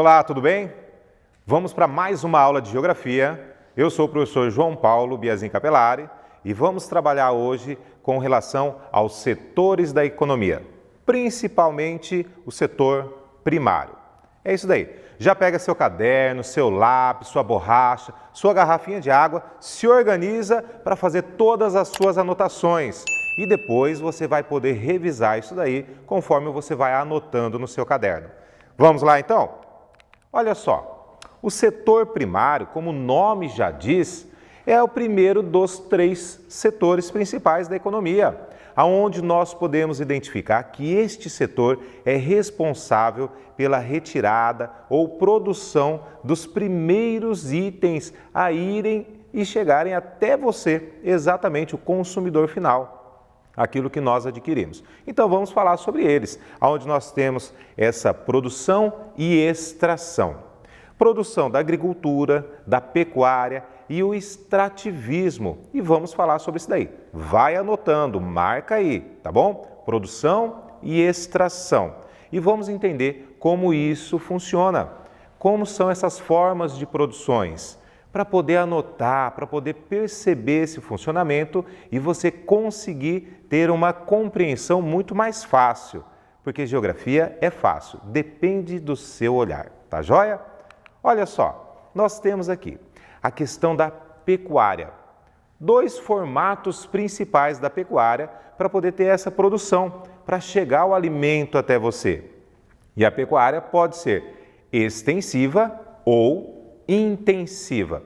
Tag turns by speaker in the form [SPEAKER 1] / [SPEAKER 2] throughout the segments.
[SPEAKER 1] Olá, tudo bem? Vamos para mais uma aula de Geografia. Eu sou o professor João Paulo Biazin Capelari e vamos trabalhar hoje com relação aos setores da economia, principalmente o setor primário. É isso daí. Já pega seu caderno, seu lápis, sua borracha, sua garrafinha de água, se organiza para fazer todas as suas anotações e depois você vai poder revisar isso daí conforme você vai anotando no seu caderno. Vamos lá então? Olha só, o setor primário, como o nome já diz, é o primeiro dos três setores principais da economia, aonde nós podemos identificar que este setor é responsável pela retirada ou produção dos primeiros itens a irem e chegarem até você, exatamente o consumidor final, aquilo que nós adquirimos. Então vamos falar sobre eles, onde nós temos essa produção e extração. Produção da agricultura, da pecuária e o extrativismo. E vamos falar sobre isso daí. Vai anotando, marca aí, tá bom? Produção e extração. E vamos entender como isso funciona, como são essas formas de produções, para poder anotar, para poder perceber esse funcionamento e você conseguir ter uma compreensão muito mais fácil, porque geografia é fácil, depende do seu olhar, tá joia? Olha só, nós temos aqui a questão da pecuária. Dois formatos principais da pecuária para poder ter essa produção, para chegar o alimento até você. E a pecuária pode ser extensiva ou intensiva.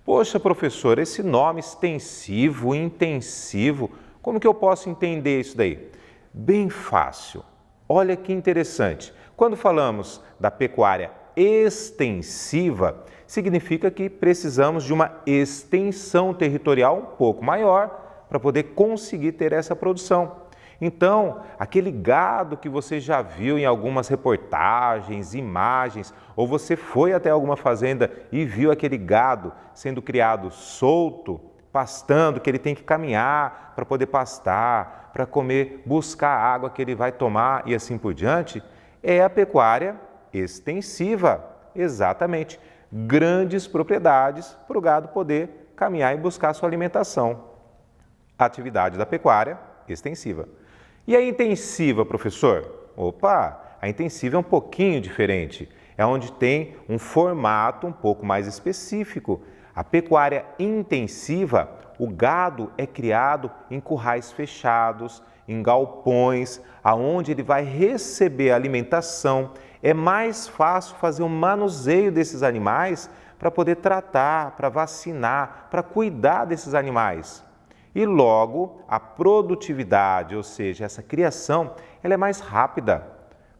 [SPEAKER 1] Poxa, professor, esse nome extensivo, intensivo, como que eu posso entender isso daí? Bem fácil. Olha que interessante. Quando falamos da pecuária extensiva, significa que precisamos de uma extensão territorial um pouco maior para poder conseguir ter essa produção. Então, aquele gado que você já viu em algumas reportagens, imagens, ou você foi até alguma fazenda e viu aquele gado sendo criado solto, pastando, que ele tem que caminhar para poder pastar, para comer, buscar a água que ele vai tomar e assim por diante, é a pecuária extensiva, exatamente. Grandes propriedades para o gado poder caminhar e buscar sua alimentação. Atividade da pecuária extensiva. E a intensiva, professor? Opa, a intensiva é um pouquinho diferente. É onde tem um formato um pouco mais específico. A pecuária intensiva, o gado é criado em currais fechados, em galpões, aonde ele vai receber alimentação. É mais fácil fazer um manuseio desses animais para poder tratar, para vacinar, para cuidar desses animais. E logo, a produtividade, ou seja, essa criação, ela é mais rápida.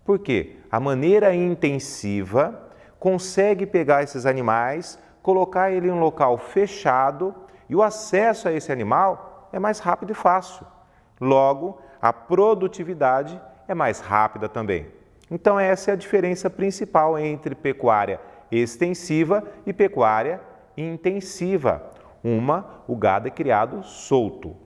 [SPEAKER 1] Por quê? A maneira intensiva consegue pegar esses animais, colocar ele em um local fechado e o acesso a esse animal é mais rápido e fácil. Logo, a produtividade é mais rápida também. Então, essa é a diferença principal entre pecuária extensiva e pecuária intensiva. O gado é criado solto.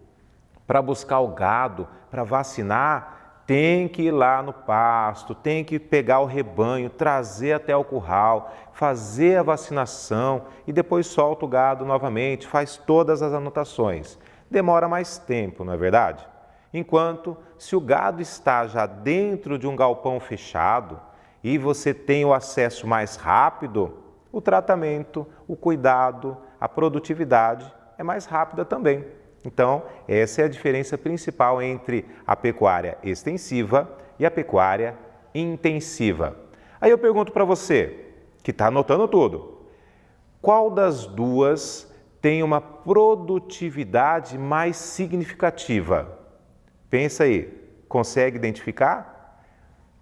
[SPEAKER 1] Para buscar o gado, para vacinar, tem que ir lá no pasto, tem que pegar o rebanho, trazer até o curral, fazer a vacinação e depois solta o gado novamente, faz todas as anotações. Demora mais tempo, não é verdade? Enquanto, se o gado está já dentro de um galpão fechado e você tem o acesso mais rápido, o tratamento, o cuidado, a produtividade é mais rápida também. Então, essa é a diferença principal entre a pecuária extensiva e a pecuária intensiva. Aí eu pergunto para você, que está anotando tudo, qual das duas tem uma produtividade mais significativa? Pensa aí, consegue identificar?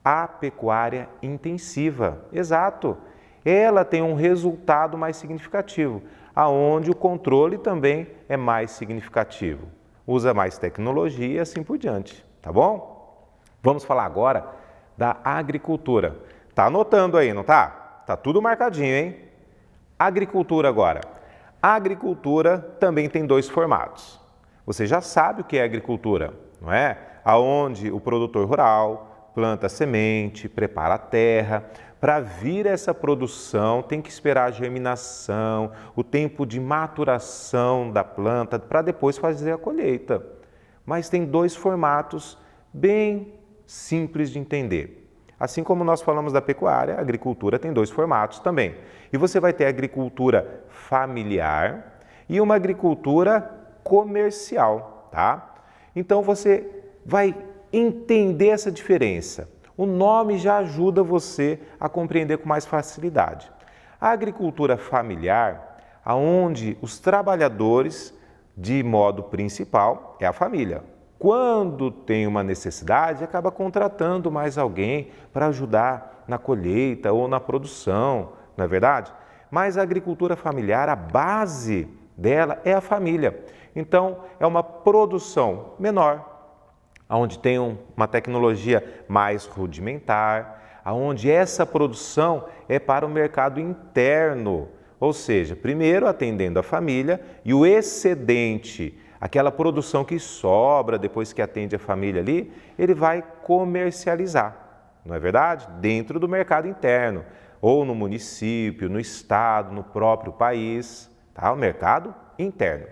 [SPEAKER 1] A pecuária intensiva, exato. Ela tem um resultado mais significativo, aonde o controle também é mais significativo. Usa mais tecnologia e assim por diante, tá bom? Vamos falar agora da agricultura. Tá anotando aí, não tá? Tá tudo marcadinho, hein? Agricultura agora. A agricultura também tem dois formatos. Você já sabe o que é agricultura, não é? Aonde o produtor rural planta semente, prepara a terra Para vir essa produção, tem que esperar a germinação, o tempo de maturação da planta, para depois fazer a colheita. Mas tem dois formatos bem simples de entender. Assim como nós falamos da pecuária, a agricultura tem dois formatos também. E você vai ter a agricultura familiar e uma agricultura comercial, tá? Então você vai entender essa diferença. O nome já ajuda você a compreender com mais facilidade. A agricultura familiar, onde os trabalhadores, de modo principal, é a família. Quando tem uma necessidade, acaba contratando mais alguém para ajudar na colheita ou na produção, não é verdade? Mas a agricultura familiar, a base dela é a família. Então, é uma produção menor, onde tem uma tecnologia mais rudimentar, onde essa produção é para o mercado interno, ou seja, primeiro atendendo a família e o excedente, aquela produção que sobra depois que atende a família ali, ele vai comercializar, não é verdade? Dentro do mercado interno, ou no município, no estado, no próprio país, tá? O mercado interno.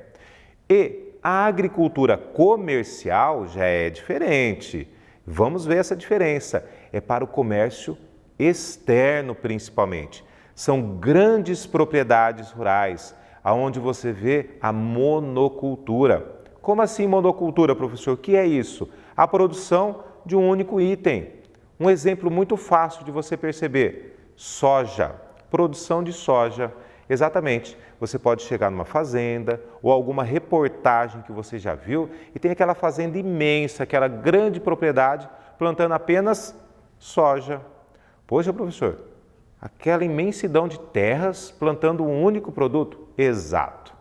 [SPEAKER 1] E a agricultura comercial já é diferente. Vamos ver essa diferença. É para o comércio externo, principalmente. São grandes propriedades rurais, onde você vê a monocultura. Como assim monocultura, professor? O que é isso? A produção de um único item. Um exemplo muito fácil de você perceber: soja, produção de soja. Exatamente, você pode chegar numa fazenda ou alguma reportagem que você já viu e tem aquela fazenda imensa, aquela grande propriedade plantando apenas soja. Poxa, professor, aquela imensidão de terras plantando um único produto? Exato.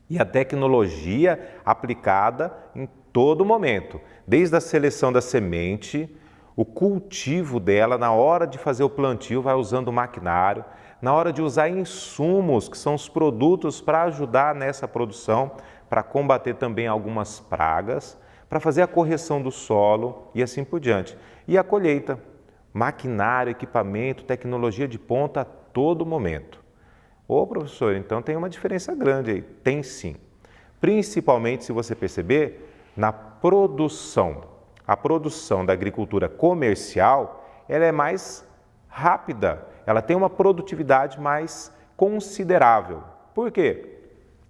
[SPEAKER 1] E a tecnologia aplicada em todo momento, desde a seleção da semente, o cultivo dela, na hora de fazer o plantio, vai usando maquinário, na hora de usar insumos, que são os produtos para ajudar nessa produção, para combater também algumas pragas, para fazer a correção do solo e assim por diante. E a colheita, maquinário, equipamento, tecnologia de ponta a todo momento. Ô professor, então tem uma diferença grande aí. Tem sim. Principalmente, se você perceber, na produção. A produção da agricultura comercial, ela é mais rápida, ela tem uma produtividade mais considerável. Por quê?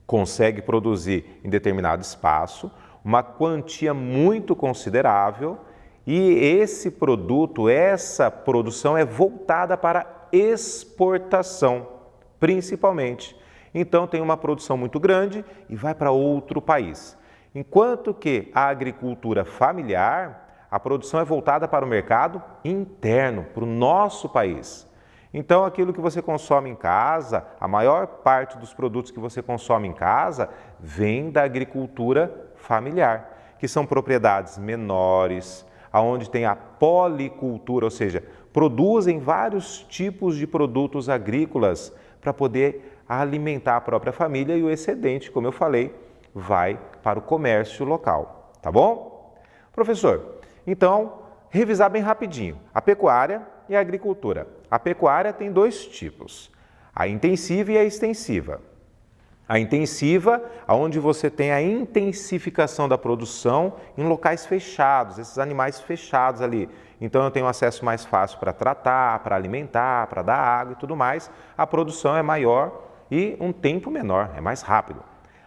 [SPEAKER 1] Consegue produzir em determinado espaço uma quantia muito considerável e esse produto, essa produção é voltada para exportação, principalmente. Então tem uma produção muito grande e vai para outro país. Enquanto que a agricultura familiar, a produção é voltada para o mercado interno, para o nosso país. Então, aquilo que você consome em casa, a maior parte dos produtos que você consome em casa, vem da agricultura familiar, que são propriedades menores, onde tem a policultura, ou seja, produzem vários tipos de produtos agrícolas para poder alimentar a própria família e o excedente, como eu falei, vai para o comércio local, tá bom? Professor, então, revisar bem rapidinho, a pecuária e a agricultura. A pecuária tem dois tipos, a intensiva e a extensiva. A intensiva, onde você tem a intensificação da produção em locais fechados, esses animais fechados ali. Então eu tenho acesso mais fácil para tratar, para alimentar, para dar água e tudo mais. A produção é maior e um tempo menor, é mais rápido.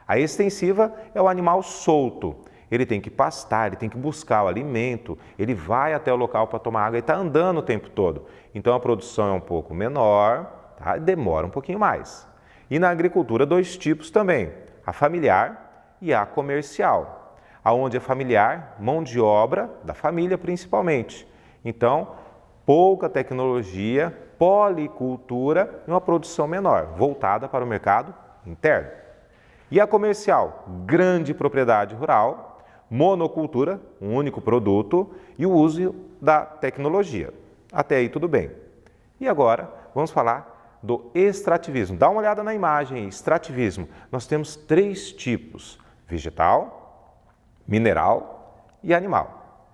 [SPEAKER 1] A extensiva é o animal solto. Ele tem que pastar, ele tem que buscar o alimento, ele vai até o local para tomar água e está andando o tempo todo. Então a produção é um pouco menor, tá? Demora um pouquinho mais. E na agricultura, dois tipos também, a familiar e a comercial. Aonde é familiar, mão de obra da família principalmente. Então, pouca tecnologia, policultura e uma produção menor, voltada para o mercado interno. E a comercial, grande propriedade rural, monocultura, um único produto e o uso da tecnologia. Até aí tudo bem. E agora vamos falar do extrativismo. Dá uma olhada na imagem, extrativismo. Nós temos três tipos, vegetal, mineral e animal.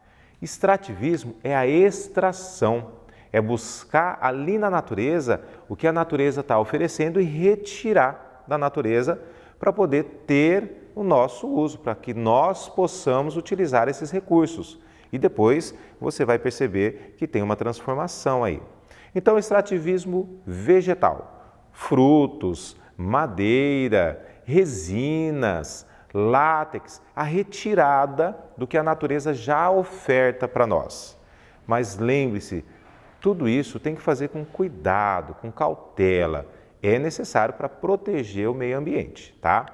[SPEAKER 1] Extrativismo é a extração, é buscar ali na natureza o que a natureza está oferecendo e retirar da natureza para poder ter o nosso uso, para que nós possamos utilizar esses recursos. E depois você vai perceber que tem uma transformação aí. Então, extrativismo vegetal, frutos, madeira, resinas, látex, a retirada do que a natureza já oferta para nós. Mas lembre-se, tudo isso tem que fazer com cuidado, com cautela. É necessário para proteger o meio ambiente, tá?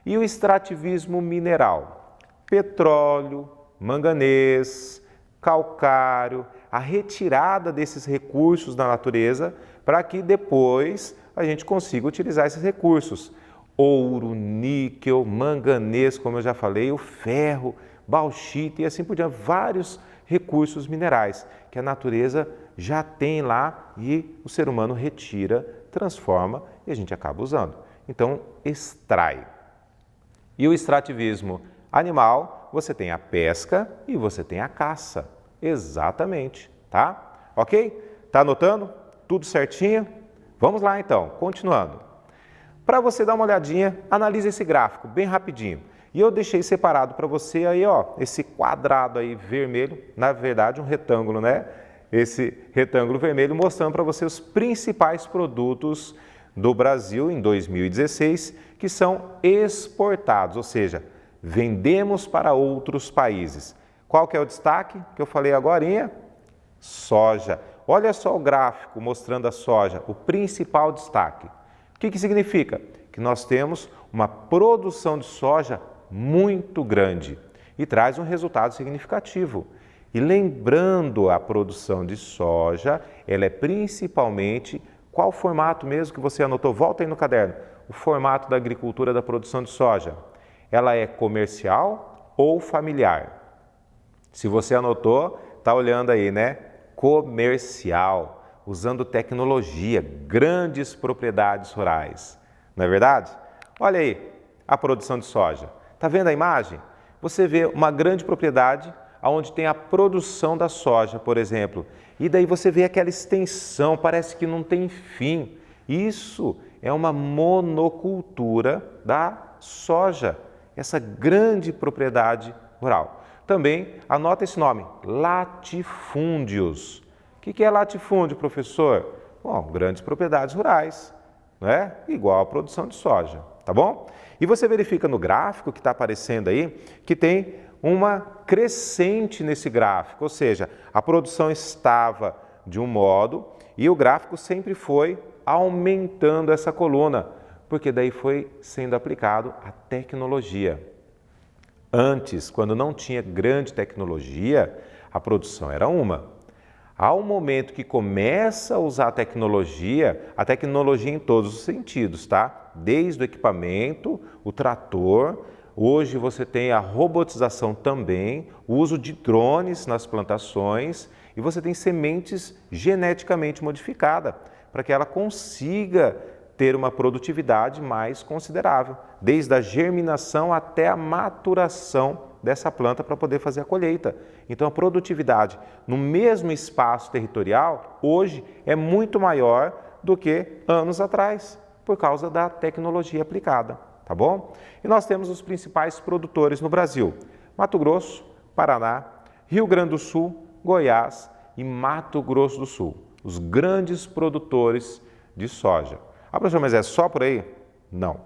[SPEAKER 1] E o extrativismo mineral, petróleo, manganês, calcário, a retirada desses recursos da natureza para que depois a gente consiga utilizar esses recursos. Ouro, níquel, manganês, como eu já falei, o ferro, bauxita e assim por diante, vários recursos minerais que a natureza já tem lá e o ser humano retira, transforma e a gente acaba usando. Então, extrai. E o extrativismo animal, você tem a pesca e você tem a caça. Exatamente, tá? Ok? Tá anotando? Tudo certinho? Vamos lá então, continuando. Para você dar uma olhadinha, analise esse gráfico bem rapidinho. E eu deixei separado para você aí, ó, esse quadrado aí vermelho, na verdade um retângulo, né? Esse retângulo vermelho mostrando para você os principais produtos do Brasil em 2016 que são exportados, ou seja, vendemos para outros países. Qual que é o destaque que eu falei agorinha? Soja. Olha só o gráfico mostrando a soja, o principal destaque. O que significa? Que nós temos uma produção de soja muito grande e traz um resultado significativo. E lembrando, a produção de soja, ela é principalmente, qual formato mesmo que você anotou? Volta aí no caderno. O formato da agricultura da produção de soja. Ela é comercial ou familiar? Se você anotou, está olhando aí, né? Comercial, usando tecnologia, grandes propriedades rurais. Não é verdade? Olha aí a produção de soja. Está vendo a imagem? Você vê uma grande propriedade onde tem a produção da soja, por exemplo. E daí você vê aquela extensão, parece que não tem fim. Isso é uma monocultura da soja, essa grande propriedade rural. Também anota esse nome, latifúndios. O que é latifúndio, professor? Bom, grandes propriedades rurais, né? Igual a produção de soja, tá bom? E você verifica no gráfico que está aparecendo aí que tem uma crescente nesse gráfico, ou seja, a produção estava de um modo e o gráfico sempre foi aumentando essa coluna, porque daí foi sendo aplicado a tecnologia. Antes, quando não tinha grande tecnologia, a produção era uma. Ao momento que começa a usar a tecnologia em todos os sentidos, tá? Desde o equipamento, o trator, hoje você tem a robotização também, o uso de drones nas plantações e você tem sementes geneticamente modificadas para que ela consiga ter uma produtividade mais considerável, desde a germinação até a maturação dessa planta para poder fazer a colheita. Então a produtividade no mesmo espaço territorial hoje é muito maior do que anos atrás, por causa da tecnologia aplicada, tá bom? E nós temos os principais produtores no Brasil: Mato Grosso, Paraná, Rio Grande do Sul, Goiás e Mato Grosso do Sul, os grandes produtores de soja. Ah, professor, mas é só por aí? Não.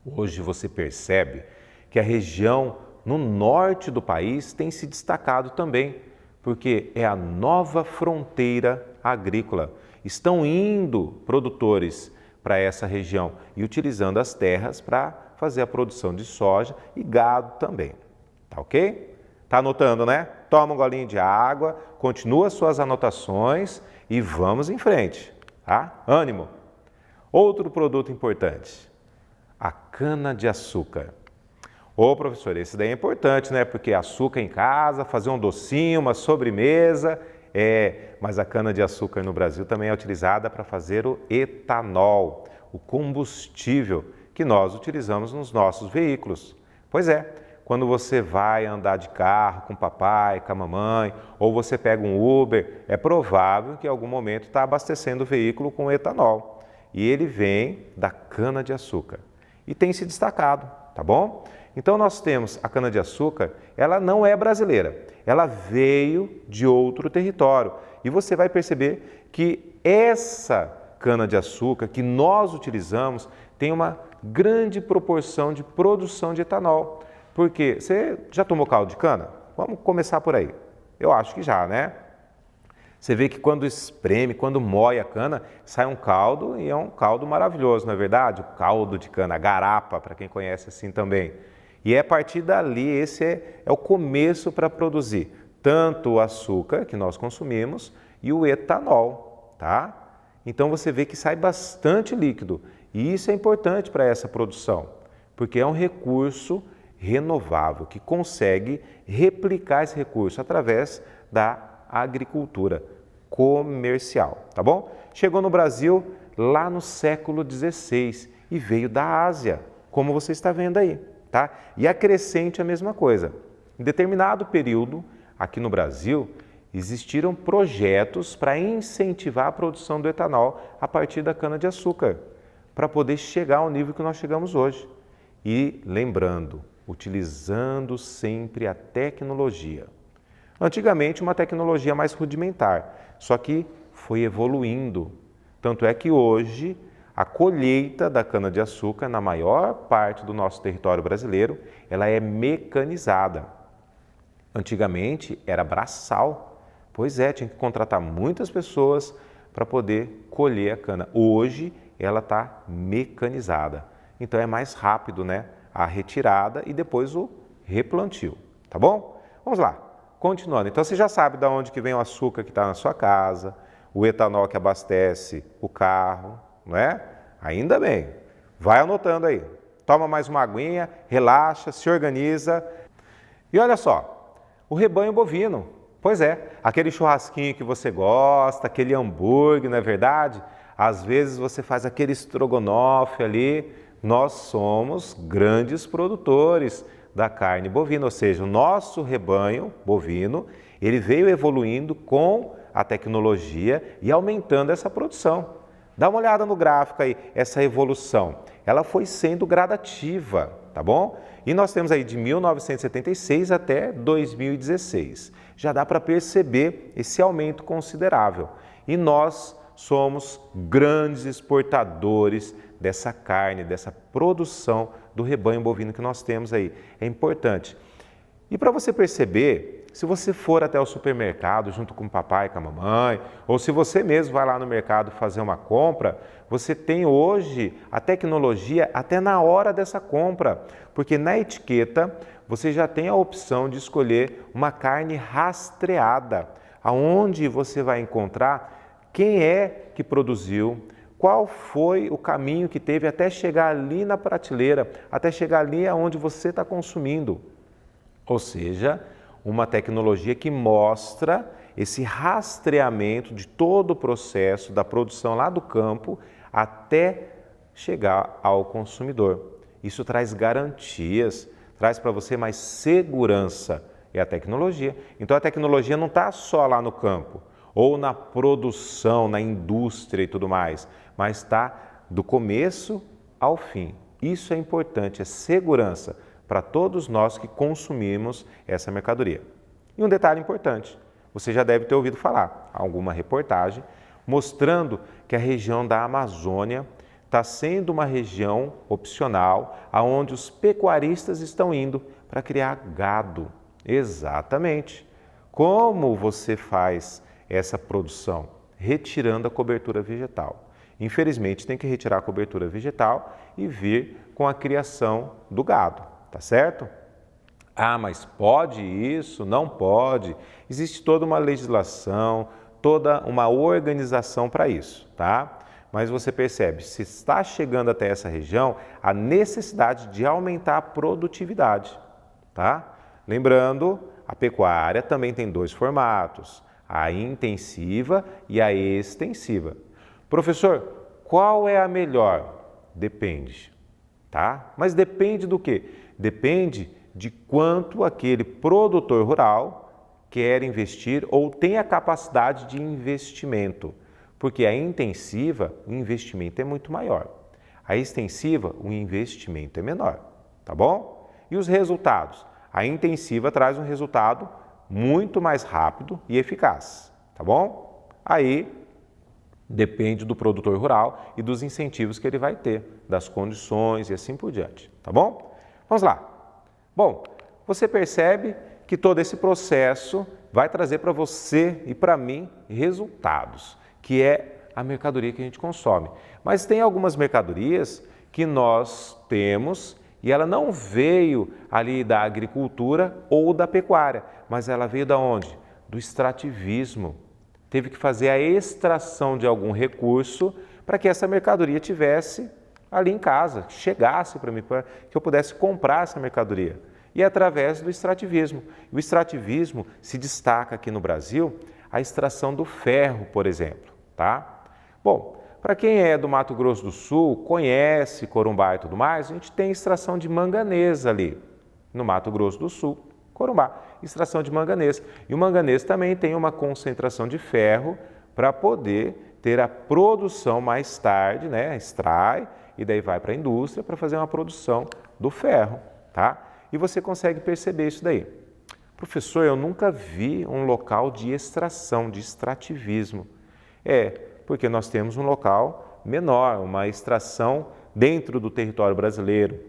[SPEAKER 1] Hoje você percebe que a região no norte do país tem se destacado também, porque é a nova fronteira agrícola. Estão indo produtores para essa região e utilizando as terras para fazer a produção de soja e gado também. Tá ok? Tá anotando, né? Toma um golinho de água, continua suas anotações e vamos em frente, tá? Ânimo! Outro produto importante, a cana-de-açúcar. Ô professor, esse daí é importante, né? Porque açúcar em casa, fazer um docinho, uma sobremesa, mas a cana-de-açúcar no Brasil também é utilizada para fazer o etanol, o combustível que nós utilizamos nos nossos veículos. Pois é, quando você vai andar de carro com o papai, com a mamãe, ou você pega um Uber, é provável que em algum momento está abastecendo o veículo com etanol. E ele vem da cana-de-açúcar e tem se destacado, tá bom? Então nós temos a cana-de-açúcar, ela não é brasileira, ela veio de outro território. E você vai perceber que essa cana-de-açúcar que nós utilizamos tem uma grande proporção de produção de etanol. Porque você já tomou caldo de cana? Vamos começar por aí. Eu acho que já, né? Você vê que quando espreme, quando moe a cana, sai um caldo e é um caldo maravilhoso, não é verdade? O caldo de cana, a garapa, para quem conhece assim também. E é a partir dali, esse é o começo para produzir tanto o açúcar que nós consumimos e o etanol, tá? Então você vê que sai bastante líquido e isso é importante para essa produção, porque é um recurso renovável que consegue replicar esse recurso através da agricultura comercial, tá bom? Chegou no Brasil lá no século XVI e veio da Ásia, como você está vendo aí, tá? E a crescente é a mesma coisa. Em determinado período, aqui no Brasil, existiram projetos para incentivar a produção do etanol a partir da cana-de-açúcar, para poder chegar ao nível que nós chegamos hoje. E lembrando, utilizando sempre a tecnologia. Antigamente, uma tecnologia mais rudimentar, só que foi evoluindo. Tanto é que hoje, a colheita da cana-de-açúcar, na maior parte do nosso território brasileiro, ela é mecanizada. Antigamente, era braçal. Pois é, tinha que contratar muitas pessoas para poder colher a cana. Hoje, ela está mecanizada. Então, é mais rápido, né? A retirada e depois o replantio, tá bom? Vamos lá, continuando. Então você já sabe de onde que vem o açúcar que está na sua casa, o etanol que abastece o carro, não é? Ainda bem, vai anotando aí. Toma mais uma aguinha, relaxa, se organiza. E olha só, o rebanho bovino. Pois é, aquele churrasquinho que você gosta, aquele hambúrguer, não é verdade? Às vezes você faz aquele estrogonofe ali. Nós somos grandes produtores da carne bovina, ou seja, o nosso rebanho bovino, ele veio evoluindo com a tecnologia e aumentando essa produção. Dá uma olhada no gráfico aí, essa evolução, ela foi sendo gradativa, tá bom? E nós temos aí de 1976 até 2016. Já dá para perceber esse aumento considerável. E nós somos grandes exportadores dessa carne, dessa produção do rebanho bovino que nós temos aí. É importante. E para você perceber, se você for até o supermercado junto com o papai e com a mamãe, ou se você mesmo vai lá no mercado fazer uma compra, você tem hoje a tecnologia até na hora dessa compra, porque na etiqueta você já tem a opção de escolher uma carne rastreada, aonde você vai encontrar quem é que produziu, qual foi o caminho que teve até chegar ali na prateleira, até chegar ali aonde você está consumindo. Ou seja, uma tecnologia que mostra esse rastreamento de todo o processo da produção lá do campo até chegar ao consumidor. Isso traz garantias, traz para você mais segurança. É a tecnologia. Então a tecnologia não está só lá no campo, ou na produção, na indústria e tudo mais, mas está do começo ao fim. Isso é importante, é segurança para todos nós que consumimos essa mercadoria. E um detalhe importante, você já deve ter ouvido falar, alguma reportagem, mostrando que a região da Amazônia está sendo uma região opcional, aonde os pecuaristas estão indo para criar gado. Exatamente. Como você faz essa produção? Retirando a cobertura vegetal. Infelizmente, tem que retirar a cobertura vegetal e vir com a criação do gado, tá certo? Ah, mas pode isso? Não pode? Existe toda uma legislação, toda uma organização para isso, tá? Mas você percebe, se está chegando até essa região, a necessidade de aumentar a produtividade, tá? Lembrando, a pecuária também tem dois formatos, a intensiva e a extensiva. Professor, qual é a melhor? Depende, tá? Mas depende do quê? Depende de quanto aquele produtor rural quer investir ou tem a capacidade de investimento. Porque a intensiva, o investimento é muito maior. A extensiva, o investimento é menor, tá bom? E os resultados? A intensiva traz um resultado muito mais rápido e eficaz, tá bom? Aí depende do produtor rural e dos incentivos que ele vai ter, das condições e assim por diante, tá bom? Vamos lá. Bom, você percebe que todo esse processo vai trazer para você e para mim resultados, que é a mercadoria que a gente consome. Mas tem algumas mercadorias que nós temos e ela não veio ali da agricultura ou da pecuária, mas ela veio da onde? Do extrativismo. Teve que fazer a extração de algum recurso para que essa mercadoria tivesse ali em casa, chegasse para mim, para que eu pudesse comprar essa mercadoria. E através do extrativismo. O extrativismo se destaca aqui no Brasil a extração do ferro, por exemplo, tá? Bom, para quem é do Mato Grosso do Sul, conhece Corumbá e tudo mais, a gente tem extração de manganês ali, no Mato Grosso do Sul, Corumbá, extração de manganês. E o manganês também tem uma concentração de ferro para poder ter a produção mais tarde, né? Extrai e daí vai para a indústria para fazer uma produção do ferro, tá? E você consegue perceber isso daí. Professor, eu nunca vi um local de extração, de extrativismo. Porque nós temos um local menor, uma extração dentro do território brasileiro,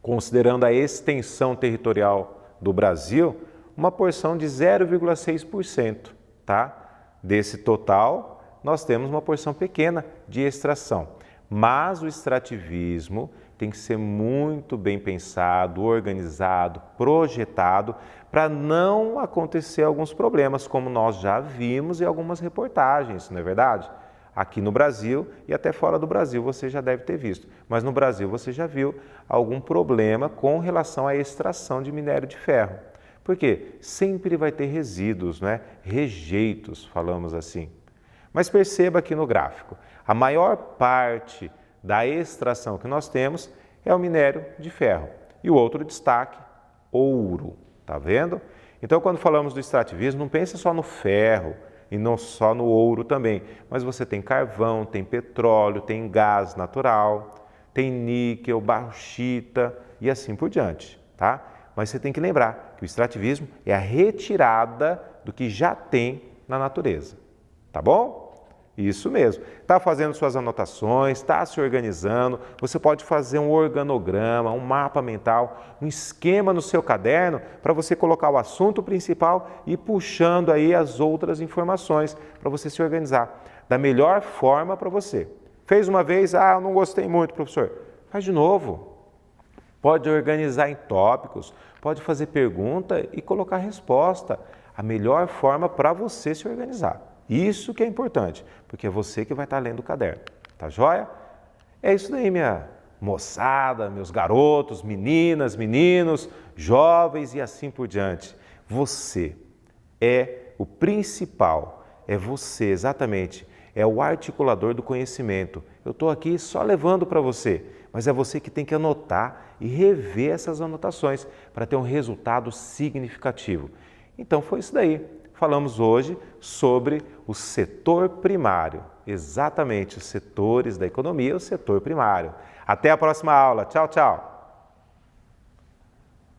[SPEAKER 1] considerando a extensão territorial do Brasil, uma porção de 0,6%, tá? Desse total, nós temos uma porção pequena de extração. Mas o extrativismo tem que ser muito bem pensado, organizado, projetado, para não acontecer alguns problemas, como nós já vimos em algumas reportagens, não é verdade? Aqui no Brasil e até fora do Brasil você já deve ter visto, mas no Brasil você já viu algum problema com relação à extração de minério de ferro. Por quê? Sempre vai ter resíduos, né? Rejeitos, falamos assim. Mas perceba aqui no gráfico, a maior parte da extração que nós temos é o minério de ferro. E o outro destaque, ouro, tá vendo? Então, quando falamos do extrativismo, não pense só no ferro e não só no ouro também, mas você tem carvão, tem petróleo, tem gás natural, tem níquel, bauxita e assim por diante, tá? Mas você tem que lembrar que o extrativismo é a retirada do que já tem na natureza, tá bom? Isso mesmo. Está fazendo suas anotações, está se organizando, você pode fazer um organograma, um mapa mental, um esquema no seu caderno para você colocar o assunto principal e ir puxando aí as outras informações para você se organizar da melhor forma para você. Fez uma vez, eu não gostei muito, professor. Faz de novo. Pode organizar em tópicos, pode fazer pergunta e colocar resposta. A melhor forma para você se organizar. Isso que é importante, porque é você que vai estar lendo o caderno, tá joia? É isso daí, minha moçada, meus garotos, meninas, meninos, jovens e assim por diante. Você é o principal, é você exatamente, é o articulador do conhecimento. Eu estou aqui só levando para você, mas é você que tem que anotar e rever essas anotações para ter um resultado significativo. Então foi isso daí. Falamos hoje sobre o setor primário, exatamente os setores da economia, o setor primário. Até a próxima aula. Tchau, tchau!